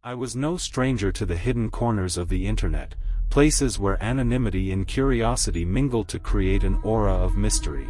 I was no stranger to the hidden corners of the internet, places where anonymity and curiosity mingled to create an aura of mystery.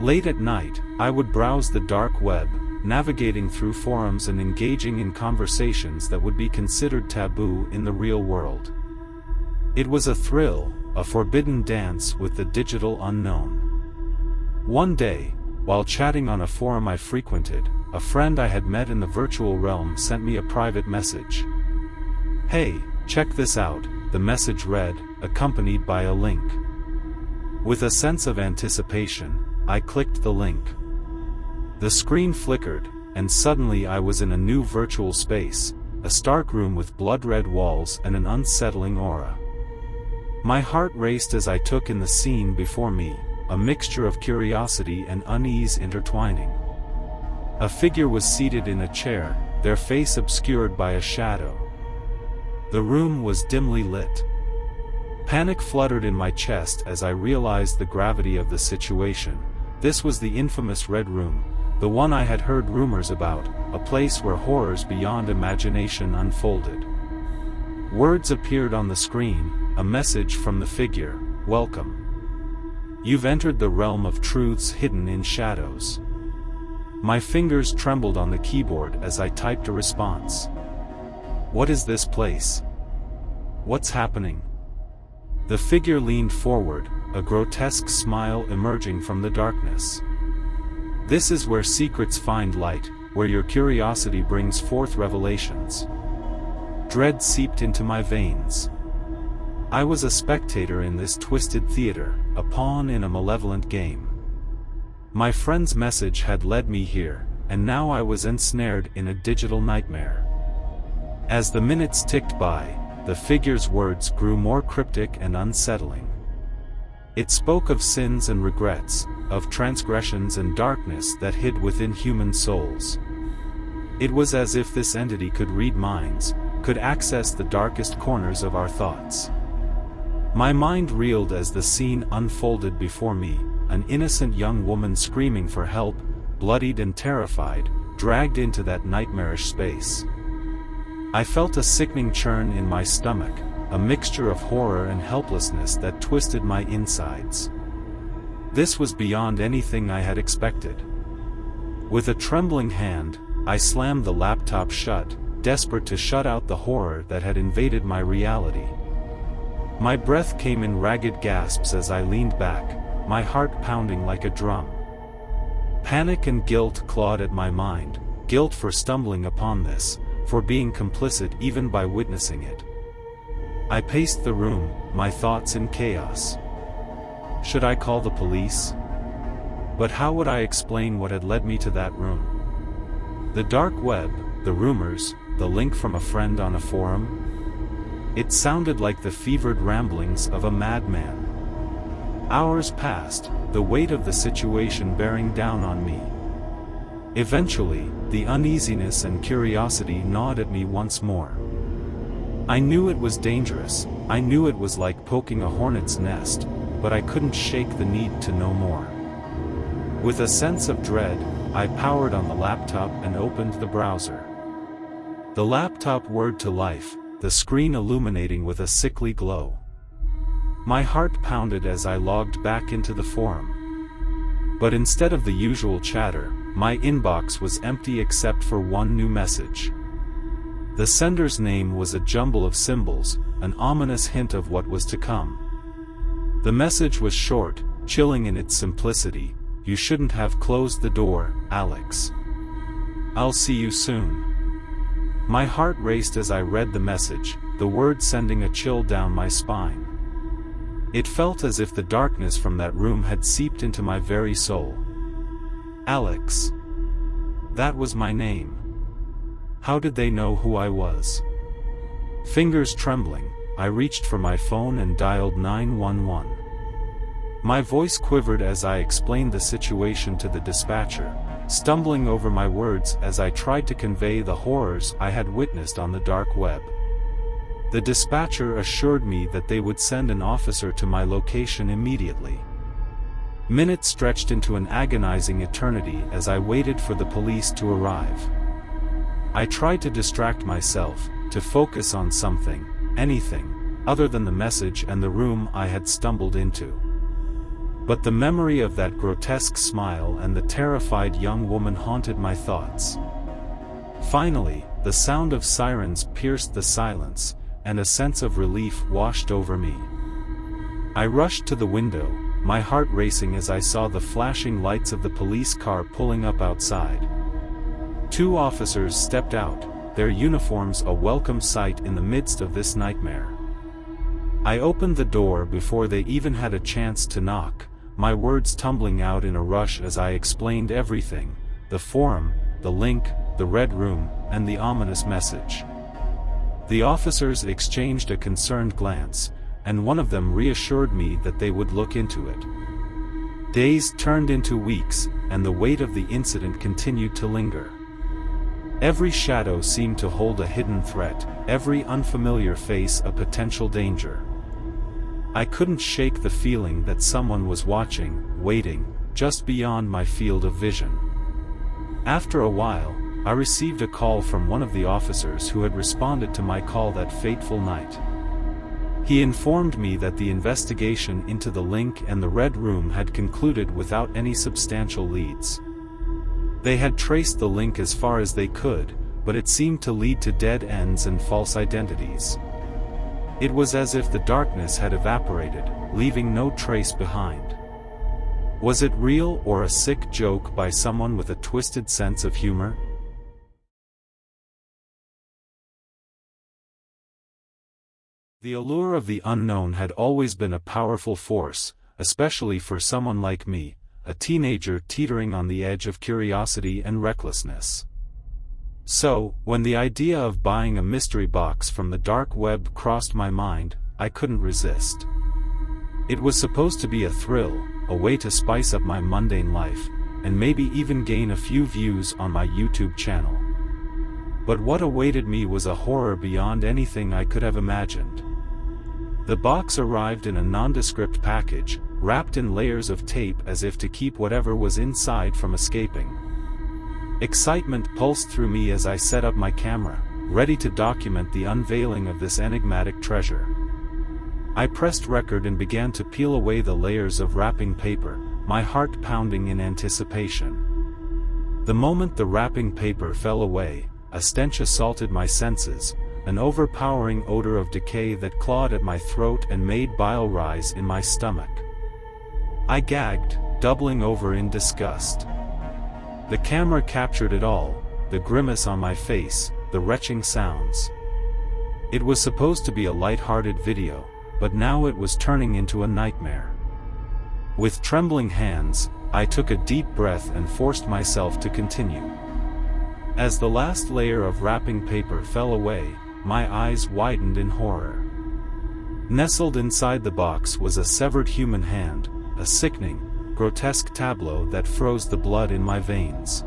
Late at night, I would browse the dark web, navigating through forums and engaging in conversations that would be considered taboo in the real world. It was a thrill, a forbidden dance with the digital unknown. One day, while chatting on a forum I frequented, a friend I had met in the virtual realm sent me a private message. "Hey, check this out," the message read, accompanied by a link. With a sense of anticipation, I clicked the link. The screen flickered, and suddenly I was in a new virtual space, a stark room with blood-red walls and an unsettling aura. My heart raced as I took in the scene before me, a mixture of curiosity and unease intertwining. A figure was seated in a chair, their face obscured by a shadow. The room was dimly lit. Panic fluttered in my chest as I realized the gravity of the situation. This was the infamous Red Room, the one I had heard rumors about, a place where horrors beyond imagination unfolded. Words appeared on the screen, a message from the figure: "Welcome. You've entered the realm of truths hidden in shadows." My fingers trembled on the keyboard as I typed a response. "What is this place? What's happening?" The figure leaned forward, a grotesque smile emerging from the darkness. "This is where secrets find light, where your curiosity brings forth revelations." Dread seeped into my veins. I was a spectator in this twisted theater, a pawn in a malevolent game. My friend's message had led me here, and now I was ensnared in a digital nightmare. As the minutes ticked by, the figure's words grew more cryptic and unsettling. It spoke of sins and regrets, of transgressions and darkness that hid within human souls. It was as if this entity could read minds, could access the darkest corners of our thoughts. My mind reeled as the scene unfolded before me, an innocent young woman screaming for help, bloodied and terrified, dragged into that nightmarish space. I felt a sickening churn in my stomach, a mixture of horror and helplessness that twisted my insides. This was beyond anything I had expected. With a trembling hand, I slammed the laptop shut, desperate to shut out the horror that had invaded my reality. My breath came in ragged gasps as I leaned back, my heart pounding like a drum. Panic and guilt clawed at my mind, guilt for stumbling upon this, for being complicit even by witnessing it. I paced the room, my thoughts in chaos. Should I call the police? But how would I explain what had led me to that room? The dark web, the rumors, the link from a friend on a forum? It sounded like the fevered ramblings of a madman. Hours passed, the weight of the situation bearing down on me. Eventually, the uneasiness and curiosity gnawed at me once more. I knew it was dangerous, I knew it was like poking a hornet's nest, but I couldn't shake the need to know more. With a sense of dread, I powered on the laptop and opened the browser. The laptop whirred to life, the screen illuminating with a sickly glow. My heart pounded as I logged back into the forum. But instead of the usual chatter, my inbox was empty except for one new message. The sender's name was a jumble of symbols, an ominous hint of what was to come. The message was short, chilling in its simplicity: "You shouldn't have closed the door, Alex. I'll see you soon." My heart raced as I read the message, the words sending a chill down my spine. It felt as if the darkness from that room had seeped into my very soul. Alex. That was my name. How did they know who I was? Fingers trembling, I reached for my phone and dialed 911. My voice quivered as I explained the situation to the dispatcher, stumbling over my words as I tried to convey the horrors I had witnessed on the dark web. The dispatcher assured me that they would send an officer to my location immediately. Minutes stretched into an agonizing eternity as I waited for the police to arrive. I tried to distract myself, to focus on something, anything, other than the message and the room I had stumbled into. But the memory of that grotesque smile and the terrified young woman haunted my thoughts. Finally, the sound of sirens pierced the silence, and a sense of relief washed over me. I rushed to the window, my heart racing as I saw the flashing lights of the police car pulling up outside. 2 officers stepped out, their uniforms a welcome sight in the midst of this nightmare. I opened the door before they even had a chance to knock, my words tumbling out in a rush as I explained everything: the forum, the link, the red room, and the ominous message. The officers exchanged a concerned glance, and one of them reassured me that they would look into it. Days turned into weeks, and the weight of the incident continued to linger. Every shadow seemed to hold a hidden threat, every unfamiliar face a potential danger. I couldn't shake the feeling that someone was watching, waiting, just beyond my field of vision. After a while, I received a call from one of the officers who had responded to my call that fateful night. He informed me that the investigation into the link and the red room had concluded without any substantial leads. They had traced the link as far as they could, but it seemed to lead to dead ends and false identities. It was as if the darkness had evaporated, leaving no trace behind. Was it real or a sick joke by someone with a twisted sense of humor? The allure of the unknown had always been a powerful force, especially for someone like me, a teenager teetering on the edge of curiosity and recklessness. So, when the idea of buying a mystery box from the dark web crossed my mind, I couldn't resist. It was supposed to be a thrill, a way to spice up my mundane life, and maybe even gain a few views on my YouTube channel. But what awaited me was a horror beyond anything I could have imagined. The box arrived in a nondescript package, wrapped in layers of tape as if to keep whatever was inside from escaping. Excitement pulsed through me as I set up my camera, ready to document the unveiling of this enigmatic treasure. I pressed record and began to peel away the layers of wrapping paper, my heart pounding in anticipation. The moment the wrapping paper fell away, a stench assaulted my senses, an overpowering odor of decay that clawed at my throat and made bile rise in my stomach. I gagged, doubling over in disgust. The camera captured it all, the grimace on my face, the retching sounds. It was supposed to be a light-hearted video, but now it was turning into a nightmare. With trembling hands, I took a deep breath and forced myself to continue. As the last layer of wrapping paper fell away, my eyes widened in horror. Nestled inside the box was a severed human hand, a sickening, grotesque tableau that froze the blood in my veins.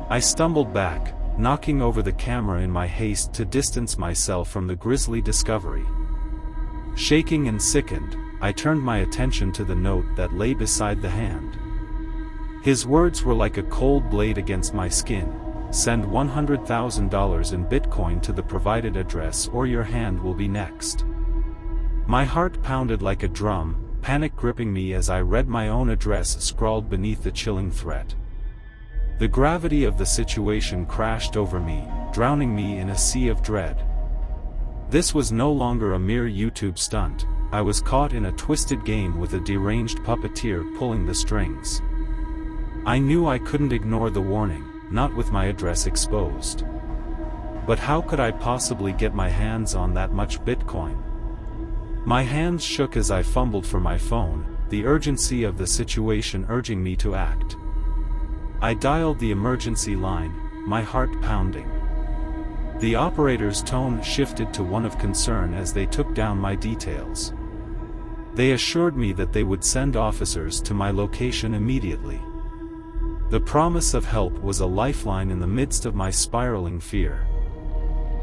I stumbled back, knocking over the camera in my haste to distance myself from the grisly discovery. Shaking and sickened, I turned my attention to the note that lay beside the hand. His words were like a cold blade against my skin: "Send $100,000 in Bitcoin to the provided address or your hand will be next." My heart pounded like a drum, panic gripping me as I read my own address scrawled beneath the chilling threat. The gravity of the situation crashed over me, drowning me in a sea of dread. This was no longer a mere YouTube stunt. I was caught in a twisted game with a deranged puppeteer pulling the strings. I knew I couldn't ignore the warning, not with my address exposed. But how could I possibly get my hands on that much Bitcoin? My hands shook as I fumbled for my phone, the urgency of the situation urging me to act. I dialed the emergency line, my heart pounding. The operator's tone shifted to one of concern as they took down my details. They assured me that they would send officers to my location immediately. The promise of help was a lifeline in the midst of my spiraling fear.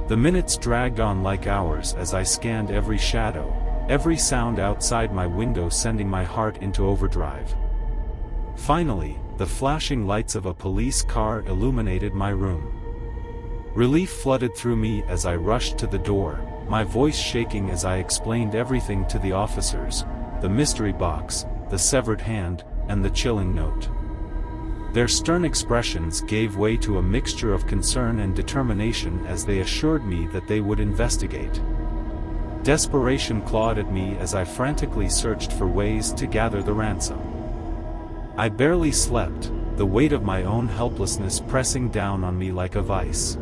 The minutes dragged on like hours as I scanned every shadow, every sound outside my window sending my heart into overdrive. Finally, the flashing lights of a police car illuminated my room. Relief flooded through me as I rushed to the door, my voice shaking as I explained everything to the officers: the mystery box, the severed hand, and the chilling note. Their stern expressions gave way to a mixture of concern and determination as they assured me that they would investigate. Desperation clawed at me as I frantically searched for ways to gather the ransom. I barely slept, the weight of my own helplessness pressing down on me like a vice.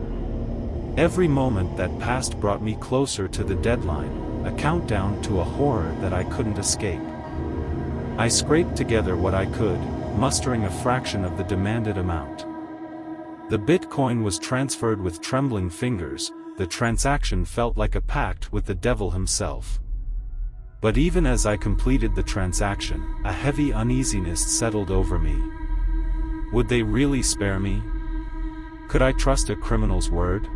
Every moment that passed brought me closer to the deadline, a countdown to a horror that I couldn't escape. I scraped together what I could, mustering a fraction of the demanded amount. The Bitcoin was transferred with trembling fingers. The transaction felt like a pact with the devil himself. But even as I completed the transaction, a heavy uneasiness settled over me. Would they really spare me? Could I trust a criminal's word?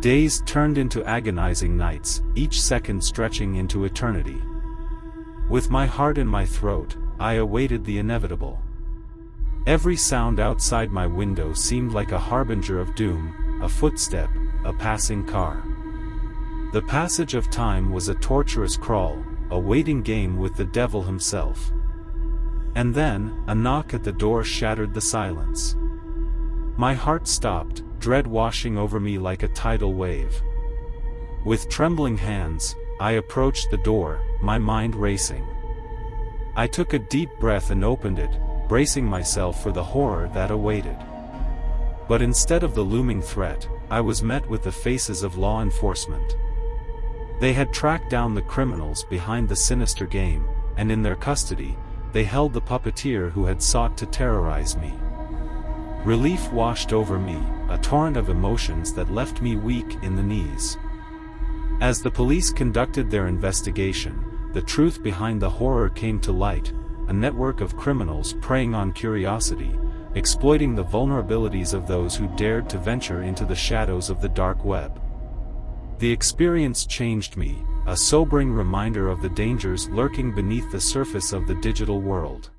Days turned into agonizing nights, each second stretching into eternity. With my heart in my throat, I awaited the inevitable. Every sound outside my window seemed like a harbinger of doom: a footstep, a passing car. The passage of time was a torturous crawl, a waiting game with the devil himself. And then, a knock at the door shattered the silence. My heart stopped, dread washing over me like a tidal wave. With trembling hands, I approached the door, my mind racing. I took a deep breath and opened it, bracing myself for the horror that awaited. But instead of the looming threat, I was met with the faces of law enforcement. They had tracked down the criminals behind the sinister game, and in their custody, they held the puppeteer who had sought to terrorize me. Relief washed over me, a torrent of emotions that left me weak in the knees. As the police conducted their investigation, the truth behind the horror came to light: a network of criminals preying on curiosity, exploiting the vulnerabilities of those who dared to venture into the shadows of the dark web. The experience changed me, a sobering reminder of the dangers lurking beneath the surface of the digital world.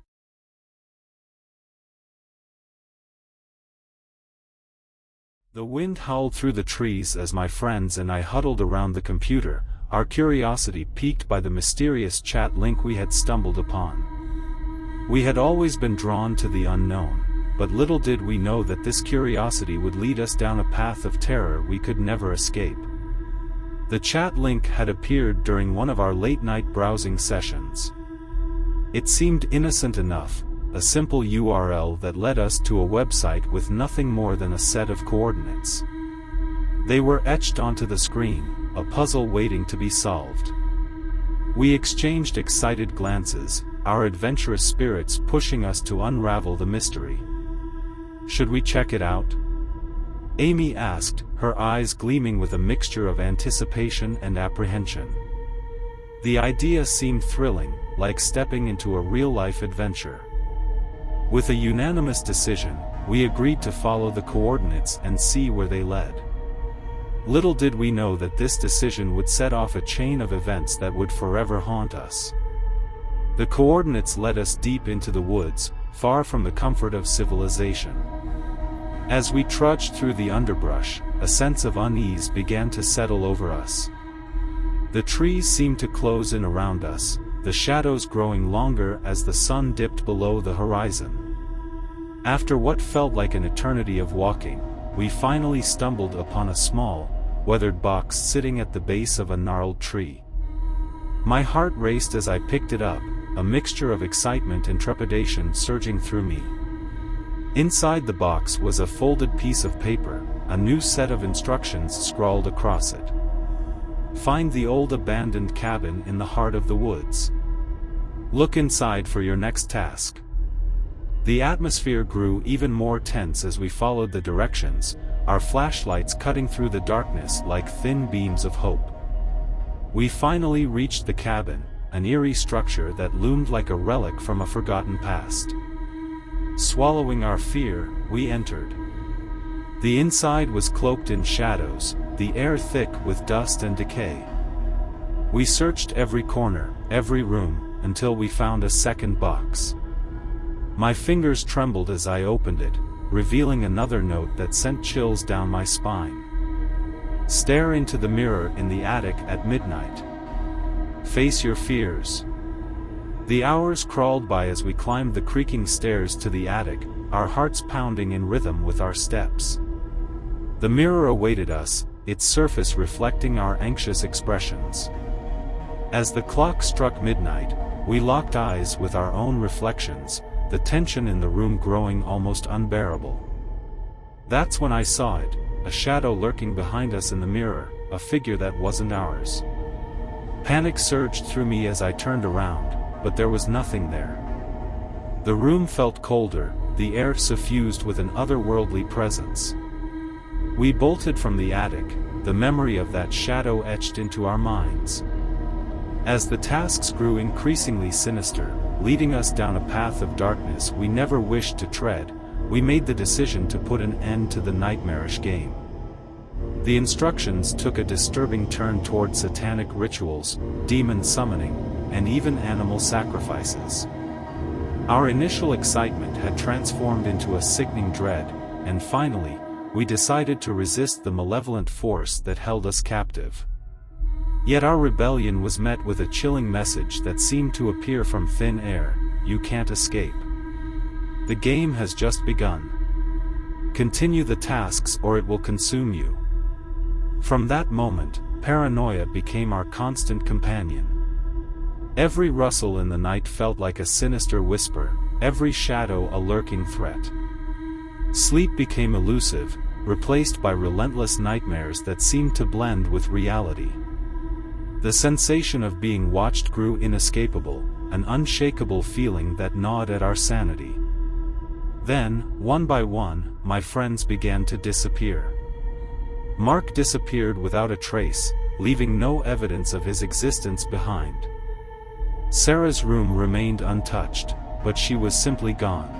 The wind howled through the trees as my friends and I huddled around the computer, our curiosity piqued by the mysterious chat link we had stumbled upon. We had always been drawn to the unknown, but little did we know that this curiosity would lead us down a path of terror we could never escape. The chat link had appeared during one of our late-night browsing sessions. It seemed innocent enough, a simple URL that led us to a website with nothing more than a set of coordinates. They were etched onto the screen, a puzzle waiting to be solved. We exchanged excited glances, our adventurous spirits pushing us to unravel the mystery. Should we check it out? Amy asked, her eyes gleaming with a mixture of anticipation and apprehension. The idea seemed thrilling, like stepping into a real-life adventure. With a unanimous decision, we agreed to follow the coordinates and see where they led. Little did we know that this decision would set off a chain of events that would forever haunt us. The coordinates led us deep into the woods, far from the comfort of civilization. As we trudged through the underbrush, a sense of unease began to settle over us. The trees seemed to close in around us, the shadows growing longer as the sun dipped below the horizon. After what felt like an eternity of walking, we finally stumbled upon a small, weathered box sitting at the base of a gnarled tree. My heart raced as I picked it up, a mixture of excitement and trepidation surging through me. Inside the box was a folded piece of paper, a new set of instructions scrawled across it. Find the old abandoned cabin in the heart of the woods. Look inside for your next task. The atmosphere grew even more tense as we followed the directions, our flashlights cutting through the darkness like thin beams of hope. We finally reached the cabin, an eerie structure that loomed like a relic from a forgotten past. Swallowing our fear, we entered. The inside was cloaked in shadows, the air thick with dust and decay. We searched every corner, every room, until we found a second box. My fingers trembled as I opened it, revealing another note that sent chills down my spine. Stare into the mirror in the attic at midnight. Face your fears. The hours crawled by as we climbed the creaking stairs to the attic, our hearts pounding in rhythm with our steps. The mirror awaited us, its surface reflecting our anxious expressions. As the clock struck midnight, we locked eyes with our own reflections, the tension in the room growing almost unbearable. That's when I saw it, a shadow lurking behind us in the mirror, a figure that wasn't ours. Panic surged through me as I turned around, but there was nothing there. The room felt colder, the air suffused with an otherworldly presence. We bolted from the attic, the memory of that shadow etched into our minds. As the tasks grew increasingly sinister, leading us down a path of darkness we never wished to tread, we made the decision to put an end to the nightmarish game. The instructions took a disturbing turn toward satanic rituals, demon summoning, and even animal sacrifices. Our initial excitement had transformed into a sickening dread, and finally, we decided to resist the malevolent force that held us captive. Yet our rebellion was met with a chilling message that seemed to appear from thin air: you can't escape. The game has just begun. Continue the tasks or it will consume you. From that moment, paranoia became our constant companion. Every rustle in the night felt like a sinister whisper, every shadow a lurking threat. Sleep became elusive, replaced by relentless nightmares that seemed to blend with reality. The sensation of being watched grew inescapable, an unshakable feeling that gnawed at our sanity. Then, one by one, my friends began to disappear. Mark disappeared without a trace, leaving no evidence of his existence behind. Sarah's room remained untouched, but she was simply gone.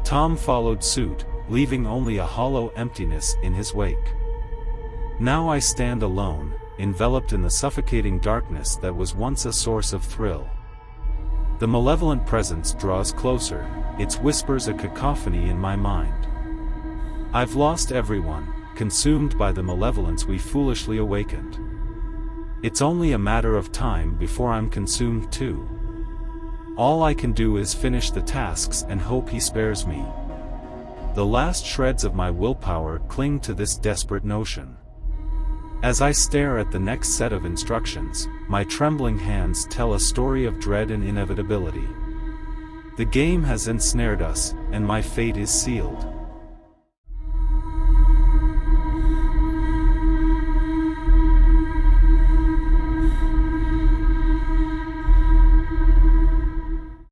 Tom followed suit, leaving only a hollow emptiness in his wake. Now I stand alone, enveloped in the suffocating darkness that was once a source of thrill. The malevolent presence draws closer, its whispers a cacophony in my mind. I've lost everyone, consumed by the malevolence we foolishly awakened. It's only a matter of time before I'm consumed too. All I can do is finish the tasks and hope he spares me. The last shreds of my willpower cling to this desperate notion. As I stare at the next set of instructions, my trembling hands tell a story of dread and inevitability. The game has ensnared us, and my fate is sealed.